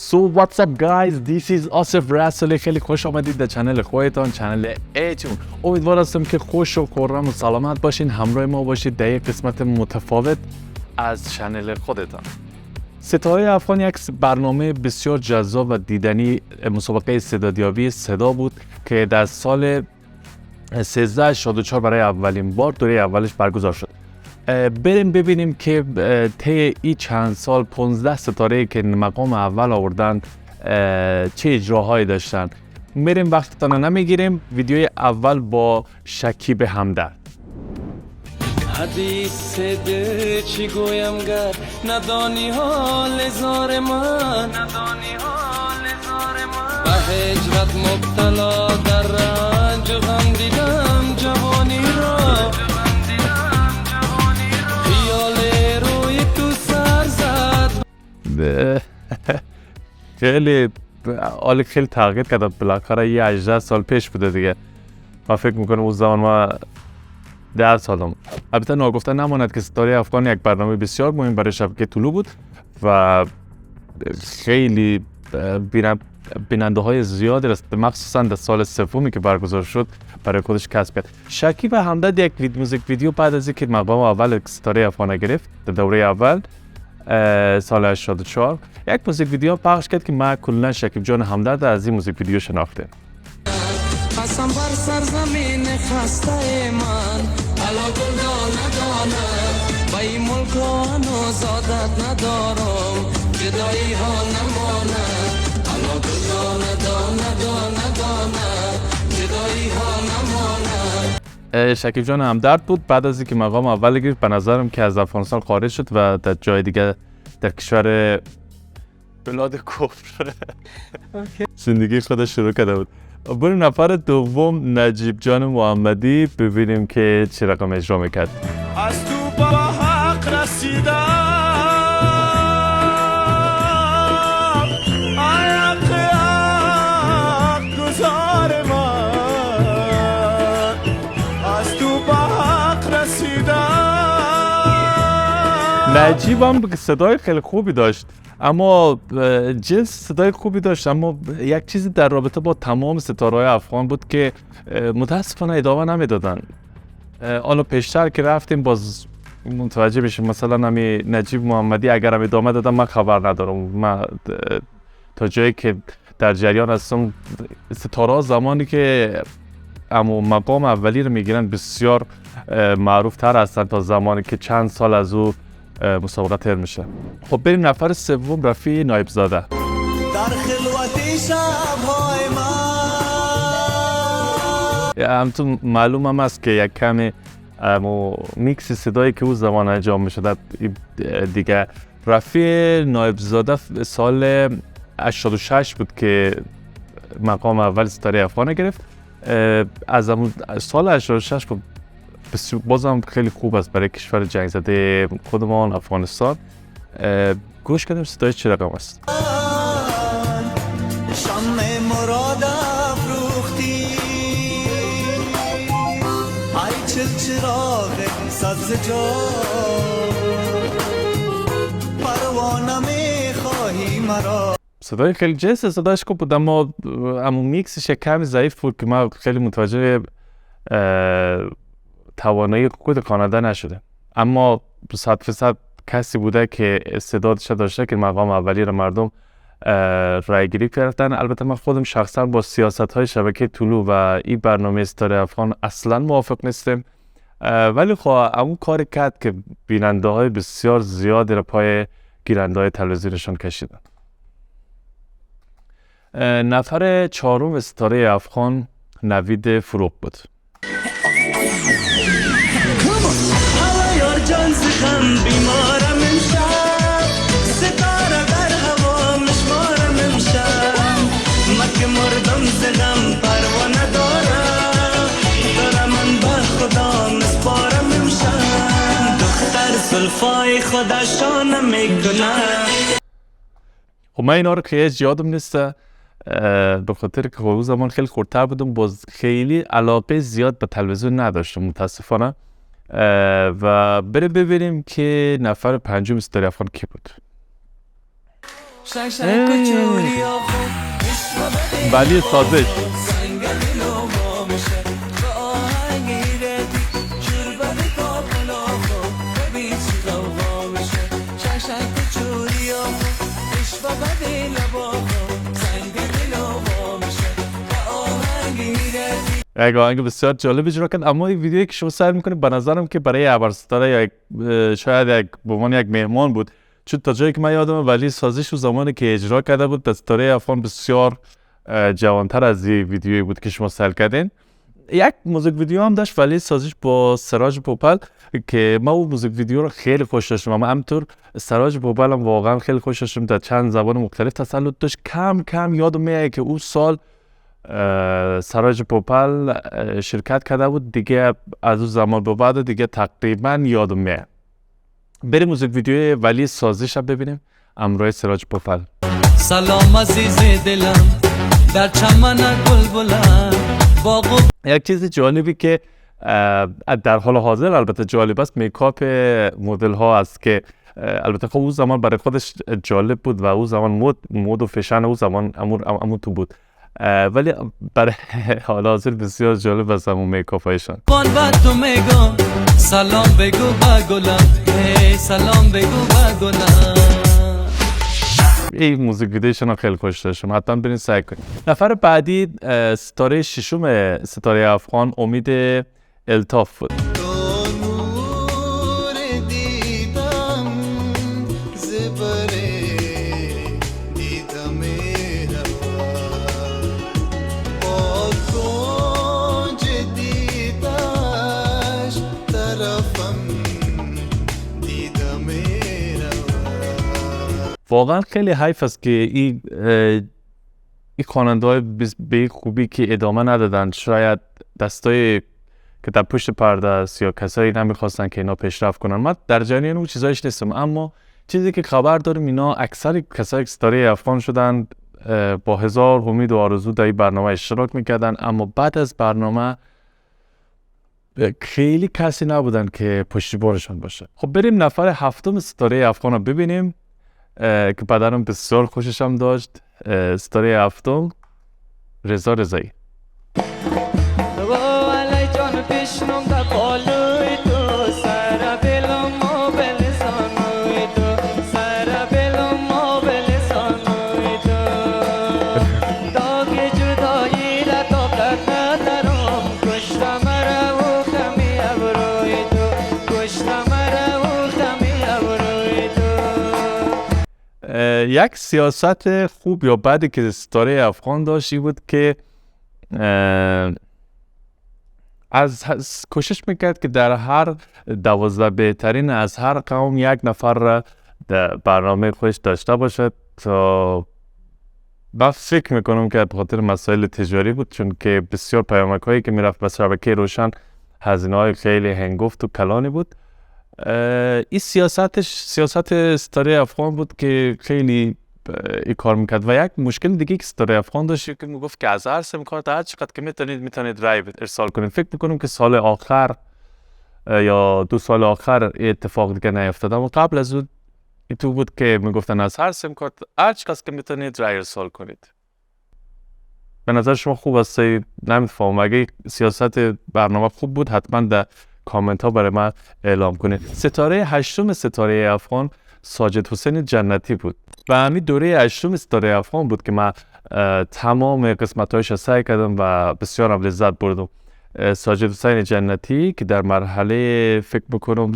So what's up guys, this is آصف رسولی. خیلی خوش آمدید در چنل خودتان، چنل ایتون. امیدوار هستم که خوش و خرم و سلامت باشین، همراه ما باشید در یک قسمت متفاوت از چنل خودتان. ستاره افغان یک برنامه بسیار جذاب و دیدنی مسابقه استعدادیابی صدا بود که در سال 1384 برای اولین بار دوره اولش برگزار شد. بریم ببینیم که طی این چند سال 15 ستاره که مقام اول آوردن چه اجراهایی داشتن. بریم وقتتان نمیگیریم. ویدیوی اول با شکیب همدرد. حدیث دل چی گویم گر ندانی حال زار من، به هجرت مبتلا در رنج و غم دیدم جوانی را، خیال روی تو سر زد. خیلی تغییر کرده، بالاخره یه 18 سال پیش بوده دیگه. من فکر میکنم اون زمان ما 10 سالم. البته ناگفته نماند که ستاره افغان یک برنامه بسیار مهم برای شبکه طلوع بود و خیلی بیننده های زیادی رسید، مخصوصا در سال سومی که برگزار شد برای خودش کسب کرد. شکیب همدرد یک موزیک ویدیو بعد از اینکه مقام اول ستاره افغان گرفت در دوره اول سال 84 یک موزیک ویدیو پخش کرد که من کلا شکیب جان همدرد از این موزیک ویدیو شناخته. قسم بر سرزمین خسته من، علا گل ندانم، با این ملک و آزادت ندارم، جدایی ها نمانم، علا گل ندانم، جدایی ها نمانم. شکیب جان همدرد بود. بعد از اینکه مقام اول گرفت به نظرم که از افغانستان خارج شد و در جای دیگه در کشور بلاد کفر زندگی خودش شروع کرده بود. بریم نفر دوم نجیب جان محمدی ببینیم که چه رقم اجرا میکرد. از تو با حق رسیدم، حق گذار من، از تو با حق رسیدم. نجیب هم صدای خیلی خوبی داشت، اما جنس صدای خوبی داشت، اما یک چیزی در رابطه با تمام ستاره‌های افغان بود که متاسفانه ادامه نمیدادن. حالا پیشتر که رفتیم باز متوجه بشیم، مثلا همین نجیب محمدی اگر هم ادامه دادم من خبر ندارم. من تا جایی که در جریان هستم ستاره‌ها زمانی که اما مقام اولی رو میگیرن بسیار معروف تر هستن تا زمانی که چند سال از او مسابقه تر میشه. خب بریم نفر سوم رفیع نایب زاده. در خلوت شب‌های من، همتون معلوم هم است که یک کمی میکس صدایی که او زمان انجام میشد دیگه. رفیع نایب زاده سال 86 بود که مقام اول ستاره افغان گرفت. از سال 86 بازم خیلی خوب است برای کشور جنگ زده خودمان افغانستان. گوش کردیم صدای چه رقم است. شمع مراد افروختی، ای چراغ سبزجار، پروانه میخواهی مرا. صدای خیلی جنس صدایش خوب بود، اما میکسش کمی ضعیف بود که من خیلی متوجه توانایی خود خواننده نشده. اما 100% کسی بوده که استعدادش داشته که مقام اولی رو مردم رای گیری کردن. البته من خودم شخصا با سیاست های شبکه طلوع و این برنامه ستاره افغان اصلا موافق نیستم، ولی خب اون کار کرد که بیننده های بسیار زیادی رو پای گیرنده های تلویزیونشان کشیدن. نفر چهارم ستاره افغان نوید فروغ بود. جان زخم بیمارم امشب، ستاره در هوا مشمارم امشب، مکه مردم زغم پروانه دارم من با خدا مسپارم امشب، دختر زلفای خودشان میکنم. خب من اینا رو که هیچ یادم نیسته، به خاطر که اون زمان خیلی خردتر بودم، باز خیلی علاقه زیاد به تلویزیون نداشتم متاسفانه. و بریم ببینیم که نفر پنجم ستاره افغان کی بود. ولی سازش یک آهنگ بسیار جالب اجرا کرد، اما این ویدیویی که شما سر میکنید به نظرم که برای ابرستاره یا شاید به عنوان یک مهمان بود، چون تا جایی که من یادمه ولی سازش و زمانی که اجرا کرده بود در ستاره افغان بسیار جوانتر از این ویدیویی بود که شما سر کردین. یک موزیک ویدیو هم داشت ولی سازش با سراج پوپل که من اون موزیک ویدیو رو خیلی خوش داشتم، اما همطور سراج پوپل هم واقعا خیلی خوش داشتم، در چند زبان مختلف تسلط داشت. کم کم یادم میاد که اون سال سراج پوپل شرکت کرده بود دیگه، از اون زمان به بعد دیگه تقریبا یادم میاد. بریم موزیک ویدیوی ولی سازش هم ببینیم همراه سراج پوپل. سلام عزیز دلم در چمن گلبلند باغ. یک چیز جالبی که در حال حاضر البته جالب است میکاپ مدل ها است که البته خب اون زمان برای خودش جالب بود و اون زمان مود و فشن اون زمان امور تو بود، ولی برای حال حاضر بسیار جالب است همون میکاپ هایشان. تو میگم سلام بگو با گلم، سلام بگو با گلم. این موزیک ویدیوشون خیلی خوش داشتم، حتما برین سعی کنید. نفر بعدی ستاره ششم ستاره افغان امید الطاف بود. واقعا خیلی حیف است که این خواننده‌های به خوبی که ادامه ندادن، شاید دستای که در پشت پرده است یا کسایی نمیخواستن که اینا پیشرفت کنن. من در جریان اون چیزایش نیستم، اما چیزی که خبر داریم اینا اکثر کسایی که ستاره افغان شدن با هزار امید و آرزو در این برنامه اشتراک میکردن، اما بعد از برنامه خیلی کسی نبودن که پشتیبانشان باشه. خب بریم نفر هفتم ستاره افغان رو ببینیم که پدرم بسیار خوشش هم داشت. ستاره هفتم رضا رضایی. یک سیاست خوب یا بدی که ستاره افغان داشت این بود که از کوشش میکرد که در هر 12 بهترین از هر قوم یک نفر را در برنامه خودش داشته باشد. تا من فکر میکنم که به خاطر مسائل تجاری بود، چون که بسیار پیامک هایی که میرفت به شبکه روشن هزینه های خیلی هنگفت و کلانی بود. این سیاست ستاره افغان بود که خیلی این کار میکرد. و یک مشکل دیگه که ستاره افغان داشت که میگفت که از هر سیم کارت هر چقدر که میتونید رای ارسال کنید. فکر میکنم که سال آخر یا 2 سال آخر اتفاق دیگه نیفتاد، اما قبل از اون این تو بود که میگفتن از هر سیم کارت هر چقدر که میتونید رای ارسال کنید. به نظر شما خوب است؟ نمیفهمم. اگه سیاست برنامه خوب بود حتما در کامنت ها برای من اعلام کنید. ستاره هشتم ستاره افغان ساجد حسین جنتی بود و همین دوره هشتم ستاره افغان بود که من تمام قسمت هایش سعی کردم و بسیار هم لذت بردم. ساجد حسین جنتی که در مرحله فکر بکنم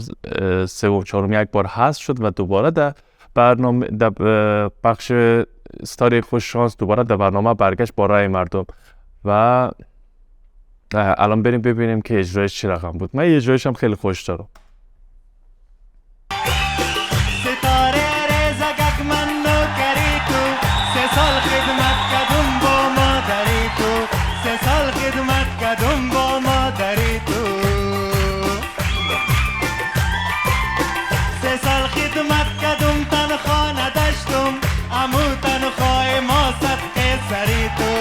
3 و 4 یک بار حذف شد و دوباره در برنامه در بخش ستاره خوش شانس دوباره در برنامه برگشت با رای مردم و الان بریم ببینیم که اجرایش چی رقم بود. من اجرایش هم خیلی خوش دارم. ستاره رزگک من نوکری تو 3 سال خدمت کردم با مادری تو 3 سال خدمت کردم با مادری تو 3 سال خدمت کردم تنخواه نداشتم امو تنخواه ما صدقه سری تو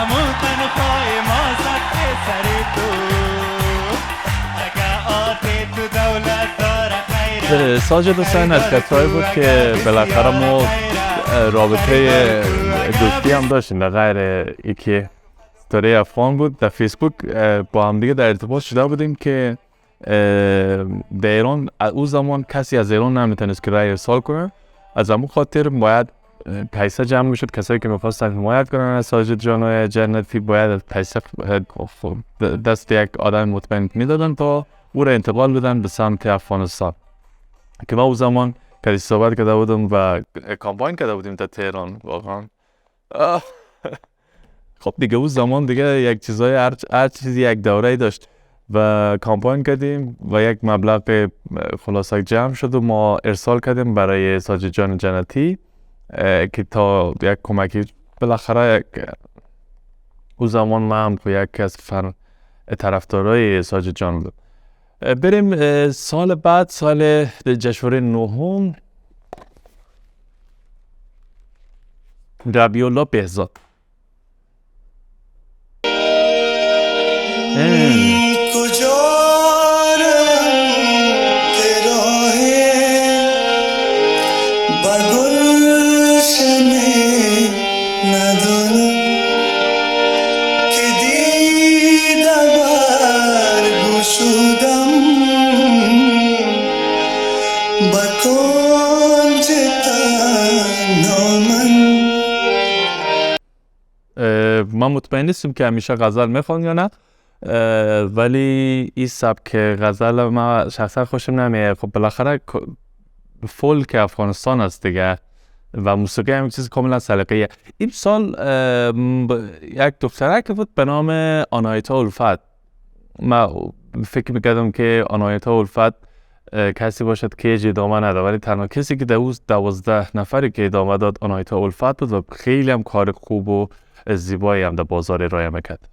امو تنخواه ما صدقه سری تو اگه آتی تو دولت داره خیره. ساجد حسین از کسایی بود که بالاخره ما رابطه دوستی هم داشتیم در غیر یکی استوری افغان بود. در فیسبوک با هم دیگه در ارتباط شده بودیم که در ایران او زمان کسی از ایران نمیتونست که رای ارسال کنه. از همون خاطر باید پیسه جمع میشد. کسایی که میخواستن حمایت کنن از ساجد جان جنتی باید پیسه دست یک آدم مطمئن میدادن تا او را انتقال بدن به سمت افغانستان. که ما او زمان کلی صحبت کرده بودم و کامپاین کرده بودیم در تهران واقعا. خب دیگه او زمان دیگه یک چیزای هر چیزی یک دوره‌ای داشت و کامپاین کردیم و یک مبلغ خلاصه جمع شد و ما ارسال کردیم برای ساجد جان جنتی که تا یک کمکی بالاخره او زمان من هم یک از طرفدارای ساجد جان بود. بریم سال بعد، سال جشنواره نهم، ربیع الله بهزاد. من مطمئن نیستم که همیشه غزل میخوان یا نه، ولی این سبک غزل من شخصا خوشم نمیاد. خب بالاخره فولک افغانستان است دیگه و موسیقی هم چیز کاملا سلیقه‌ایه. این سال یک دخترک بود به نام آنایتا الفت. من فکر میکردم که آنایتا الفت کسی باشد که ادامه نده، ولی تنها کسی که 12 نفری که ادامه داد آنایتا الفت بود و خیلی هم کار خوب و زیبایی هم در بازار ارائه میکرد.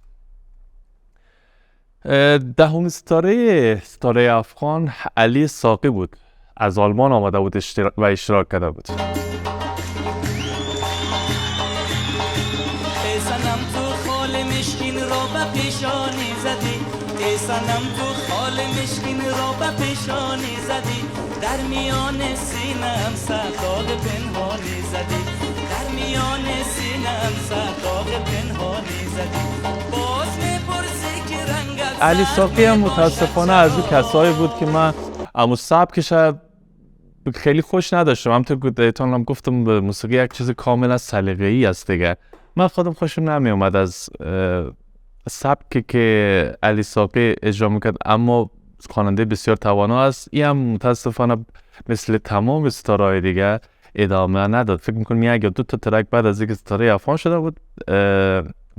دهمین ستاره افغان علی ساقی بود. از آلمان آمده بود و اشتراک کرده بود. سنم تو خال مشکین را به پیشانی زدی، سنم تو خال مشکین را به پیشانی زدی، در میان سینم سقاق پنهانی زدی، در میان سینم سقاق پنهانی زدی. باز میپرسی که رنگت علی ساقی هم متاسفانه از اون کسایی بود که من اما سبکش خیلی خوش نداشتم. همونطور که هم گفتم موسیقی یک چیز کاملا سلیقه‌ای است دیگه. من خودم خوشم نمی اومد از سبکی که علی ساقی اجرا میکرد، اما خواننده بسیار توانا است. این هم متاسفانه مثل تمام ستاره‌های دیگه ادامه نداد. فکر میکنم یک یا دو تا ترک بعد از اینکه ستاره افغان شده بود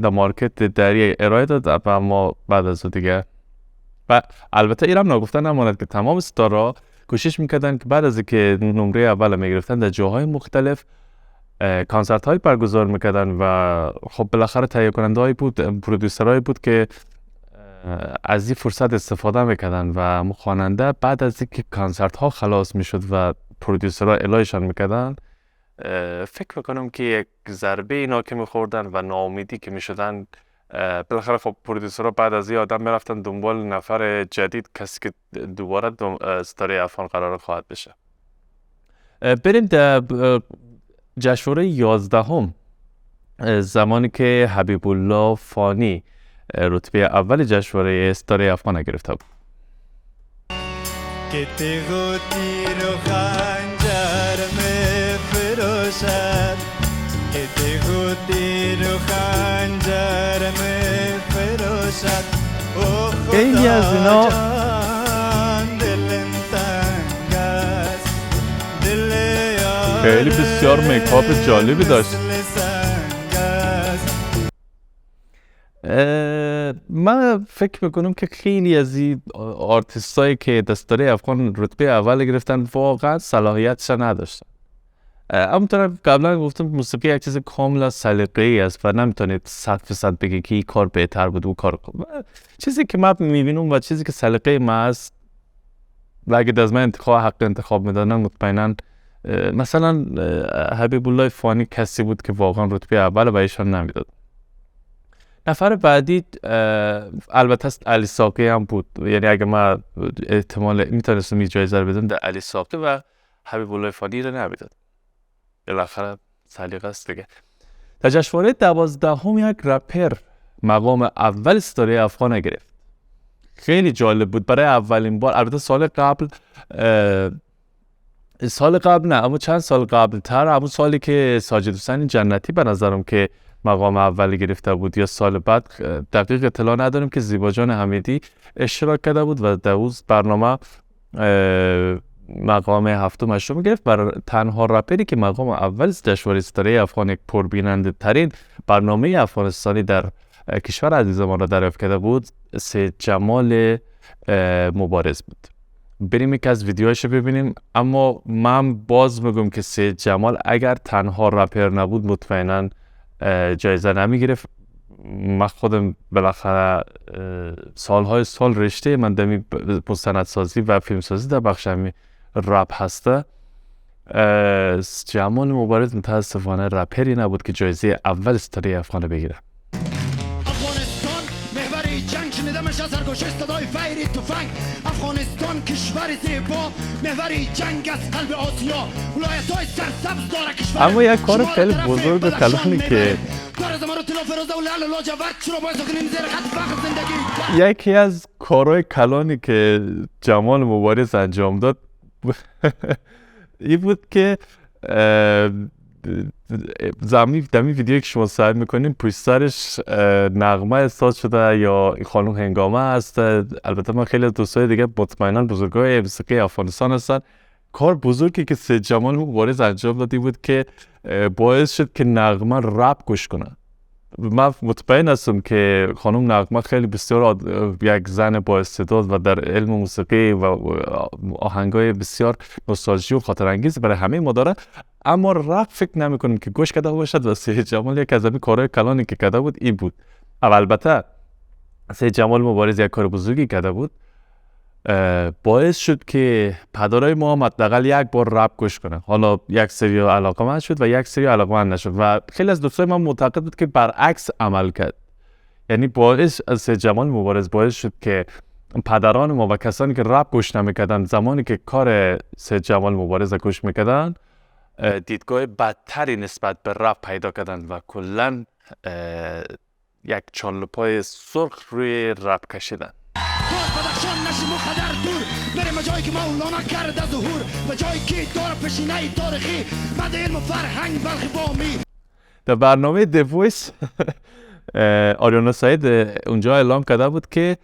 در مارکت دری ارائه داد، اما بعد از دیگه و البته اینم نگفتن نماند که تمام ستاره کوشش میکردن که بعد از اینکه نمره اول میگرفتن در جاهای مختلف کانسرت های برگزار میکردن و خب بالاخره تهیه کننده های بود، پرودوسرایی بود که از این فرصت استفاده میکردن و خواننده بعد از اینکه کانسرت ها خلاص میشد و پرودوسرها الایشان میکردن، فکر میکنم که یک ضربه اینا که میخوردن و ناامیدی که میشدن، بالاخره خب پرودوسرها بعد از این آدم میرفتن دنبال نفر جدید، کسی که دوباره ستاره افغان قرار خواهد بشه. بریم در جشنواره 11 زمانی که حبیب الله فانی رتبه اول جشنواره ستاره افغان گرفته بود. که تیغ و تیر و خنجر می‌فروشد، که تیغ و تیر و خنجر می‌فروشد. خیلی از اینا خیلی بسیار میکاپ جالبی داشت. من فکر میکنم که خیلی از این آرتیستایی که دستاره افغان رتبه اول گرفتن واقعا صلاحیتش نداشتن. همونطور قبلا گفتم موسیقی یک چیز کاملا سلیقه‌ای است و نمیتونید 100% بگی که این کار بهتر بود و کار چیزی که من میبینم و چیزی که سلیقه من است و اگه از من حق انتخاب میدادن مطمئنا مثلا حبیب الله فانی کسی بود که واقعا رتبه اول و ایشان نمیداد. نفر بعدی البته علی ساقی هم بود، یعنی اگه من احتمال میتونستم این جایزه رو بدم در علی ساقی و حبیب الله فانی رو نمیداد. بالاخره سلیقه است دیگه. در جشنواره 12 یک رپر مقام اول ستاره افغان گرفت. خیلی جالب بود. برای اولین بار، البته سال قبل نه، اما چند سال قبل تر، همون سالی که ساجد حسین جنتی به نظرم که مقام اولی گرفته بود یا سال بعد، دقیق اطلاع ندارم، که زیبا جان حمیدی اشتراک کرده بود و در اون برنامه مقام هفتم هشتم گرفت. برای تنها رپری که مقام اول جشنواره ستاره افغان، یک پربیننده ترین برنامه افغانستانی در کشور عزیزمان را دریافت کرده بود، سید جمال مبارز بود. بریم یک از ویدیوهاش ببینیم. اما من باز میگم که سید جمال اگر تنها رپر نبود مطمئنا جایزه نمی گرفت. من خودم بالاخره سالهای سال رشته من دمی مستندسازی و فیلمسازی در بخش همی رپ هسته. جمال مبارز متاسفانه رپری نبود که جایزه اول ستاره افغان بگیره. افغانستان محور جنگ، شنیدمش از سرگوشه صدای فیری تفنگ. افغانستان کشور زیبا، محور جنگ از قلب آسیا، ولایت‌های سرسبز داره کشور. اما یک کار خیلی بزرگ و کلانی که یکی از کارهای کلانی که جمال مبارز انجام داد این بود که دمی ویدیویی که شما سعی میکنین پشت سرش نغمه احساس شده یا خانم هنگامه هست. البته من خیلی دوستای دیگه مطمئنا بزرگای موسیقی افغانستان هستن. کار بزرگی که سید جمال مبارز انجام دادی بود که باعث شد که نغمه رپ گوش کنه. من مطمئن هستم که خانم نغمه خیلی بسیار یک زن با استعداد و در علم موسیقی و آهنگای بسیار نوستالژی و خاطر انگیز برای همه ما داره، اما رپ فکر نمی کنم که گوش کرده باشد. و سید جمال یک از همین کارهای کلانی که کرده بود این بود. البته سید جمال مبارز یک کار بزرگی کرده بود، باعث شد که پدرای ما حداقل یک بار رپ گوش کنه. حالا یک سری علاقه‌مند شد و یک سری علاقه‌مند نشد و خیلی از دوستای من معتقد بود که برعکس عمل کرد. یعنی باعث از سید جمال مبارز باعث شد که پدران ما و کسانی که رپ گوش نمی‌کردن، زمانی که کار سید جمال مبارز گوش می‌کردن، دیدگاه بدتری نسبت به رپ پیدا کردن و کلاً یک چالپای سرخ روی رپ کشیدن. بریم جایی که مولانا کرده ظهور و جایی که داره پشینه تاریخی بعد علم و فرهنگ بلخی بامی. در برنامه The Voice آریانا سعید اونجا اعلام کرده بود که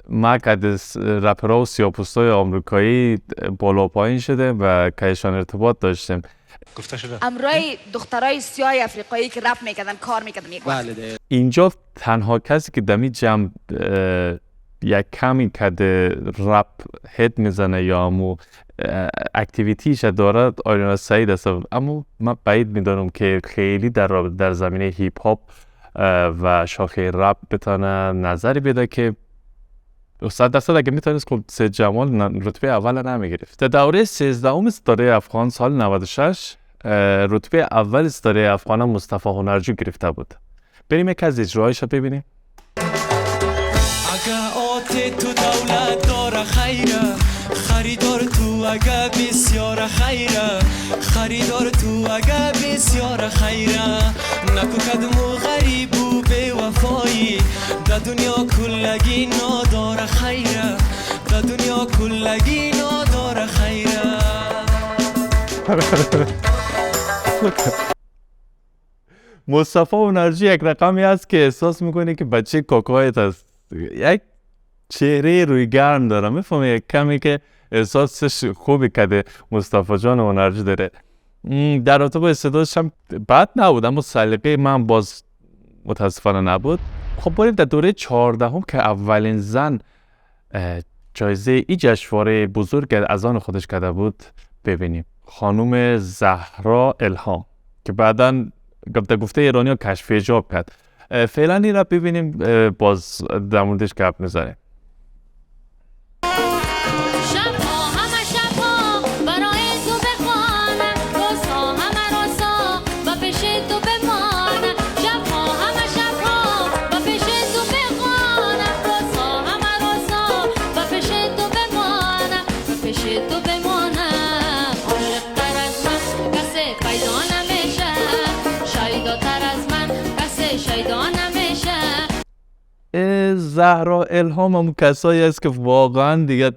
مقعد رپرها و سیاه‌پوستای آمریکایی بالا پایین شده و کهشان ارتباط داشتیم. گفته شده امروی دخترای سیاه افریقایی که رپ میکردن کار میکردن یک وقت. اینجا تنها کسی که دمی جمع یک کمی کده رپ هد میزنه یا همو اکتیویتیش دارد آریانا سعید است. اما من بعید میدانم که خیلی در زمینه هیپ هاپ و شاخه رپ بتانه نظری بده که 100% اگه میتونست خب سید جمال رتبه اول نمیگرفت. در دوره 13ام ستاره افغان سال 96 رتبه اول ستاره افغان مصطفی هنرجو گرفته بود. بریم یک از اجراهایش ببینیم. تو دولت داره خیره، خریدار تو اگه بسیار خیره، خریدار تو اگه بسیار خیره، نکو کدمو غریب و بے وفایی، در دنیا کلگی ناداره خیره، در دنیا کلگی ناداره خیره. مصطفی هنرجو یک رقمی هست که احساس میکنی که بچه کاکایت هست. یک چهره روی گرم داره، میفهمی یک کمی که احساسش خوبی کده مصطفی جان هنرجو داره. در رابطه با استعدادش هم بد نبود، اما سلیقه من باز متاسفانه نبود. خب بریم در دوره 14ام که اولین زن جایزه ای جشنواره بزرگ از آن خودش کرده بود ببینیم. خانوم زهرا الهام که بعداً گفته ایرانی‌ها کشف حجاب کرد. فعلا این را ببینیم باز در موردش گپ می‌زنیم. زهرا الهام هم کسایی است که واقعا دیگه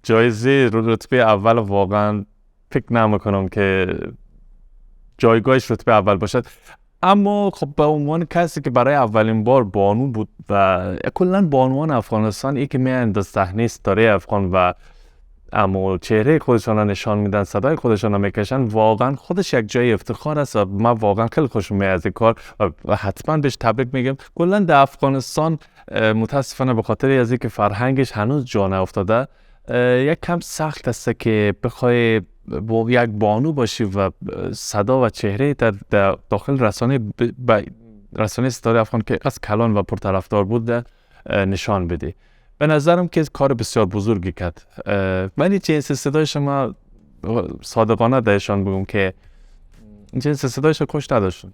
جایزه رتبه اول واقعا فکر نمیکنم که جایگاهش رتبه اول باشد. اما خب به عنوان کسی که برای اولین بار بانو بود و کلا بانوان افغانستان ای که میان در صحنه ستاره افغان و اما چهره خودشان را نشان میدن، صدای خودشان را میکشن، واقعا خودش یک جای افتخار است و من واقعا خیلی خوشم میاد از این کار و حتما بهش تبریک میگم. کلا در افغانستان متاسفانه به خاطر از اینکه فرهنگش هنوز جا نیفتاده یک کم سخت است که بخوای با یک بانو باشی و صدا و چهره در داخل رسانه ستاره افغان که از کلان و پرطرفدار بود نشان بدی. به نظرم که کار بسیار بزرگی کرد. ولی جنس صدای شما صادقانه دهشان بگم که جنس صدایش کش نداشتن.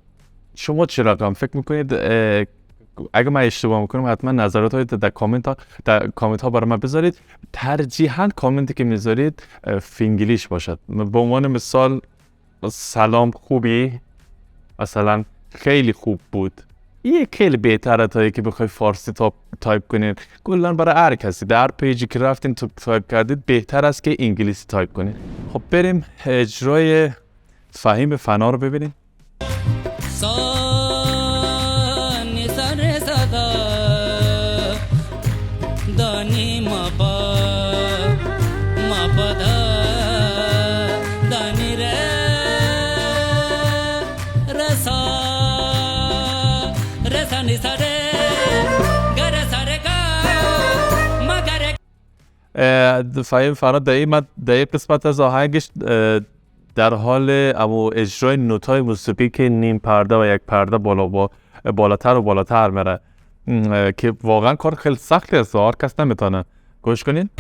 شما چه رقم فکر میکنید؟ اگه من اشتباه میکنم حتما نظرات در کامنت ها برای من بذارید. ترجیحاً کامنتی که میذارید فینگلیش باشد. به عنوان مثال سلام خوبی، مثلا خیلی خوب بود. این خیلی بهتره تا که بخوای فارسی تایپ کنید. کلا برای هر کسی در هر پیجی که رفتین تایپ کردید بهتر است که انگلیسی تایپ کنید. خب بریم اجرای فهیم فنا رو ببینیم. دانی ما با دانی رسانی سره گر سره مگر فهیم فنا در این قسمت از آهنگش در حال اجرای نوتای موسیقی که نیم پرده و یک پرده بالاتر و بالاتر میره که واقعا کار خیلی سختی است، هر کس نمیتونه. گوش کنین.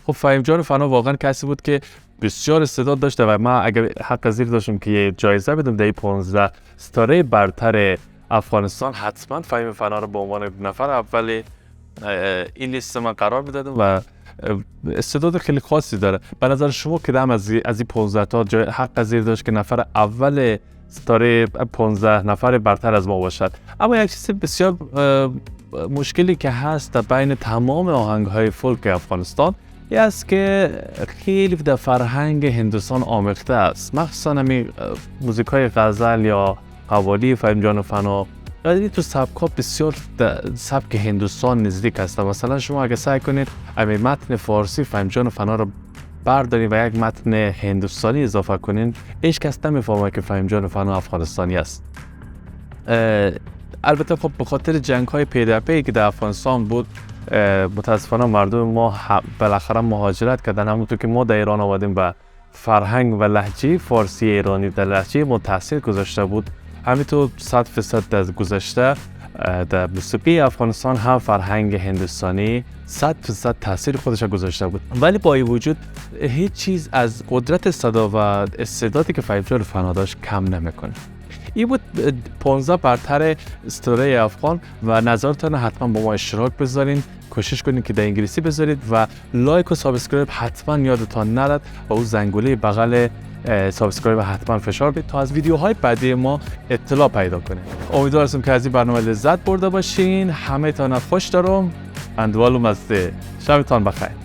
خب فهیم جان فنا واقعا کسی بود که بسیار استعداد داشته و من اگر حق زیر داشتم که یه جایزه بدم در 15 ستاره برتر افغانستان، حتما فهیم فنا رو به عنوان نفر اول این لیست من قرار میدادم و استعداد خیلی خاصی داره. به نظر شما که دم از این 15 تا جای حق زیر داشت که نفر اول ستاره 15 نفر برتر از ما باشد. اما یک چیز بسیار مشکلی که هست در بین تمام آهنگ‌های فولک افغانستان این است که خیلی در فرهنگ هندوستان آمیخته است، مخصوصا همین موزیکای غزل یا قوالی فهیم جان فنا یعنی تو سبک‌ها بسیار سبک هندوستان نزدیک است. مثلا شما اگه سعی کنید همین متن فارسی فهیم جان فنا رو بردارین و یک متن هندوستانی اضافه کنین، هیچ کس نمیفهمه که فهیم جان فنا افغانستانی است. البته خب به خاطر جنگ‌های پی در پی که در افغانستان بود متاسفانه مردم ما بالاخره مهاجرت کردن. همونطور که ما در ایران آمدیم و فرهنگ و لهجه فارسی ایرانی در لهجه ما تاثیر گذاشته بود، همینطور 100% از گذشته در موسیقی افغانستان هم فرهنگ هندوستانی 100% تاثیر خودش گذاشته بود. ولی با این وجود هیچ چیز از قدرت صدا و استعدادی که فهیم جان فنا داشت کم نمیکنه. این بود 15 برتر ستاره افغان و نظرتان حتما با ما اشتراک بذارین، کوشش کنید که در انگلیسی بذارید و لایک و سابسکرایب حتما یادتان نرد و اون زنگوله بغل سابسکرایب حتما فشار بدید تا از ویدیوهای بعدی ما اطلاع پیدا کنید. امیدوارم که از این برنامه لذت برده باشین. همه تان خوش دارم. اندوالو مزده. شبتان بخیر.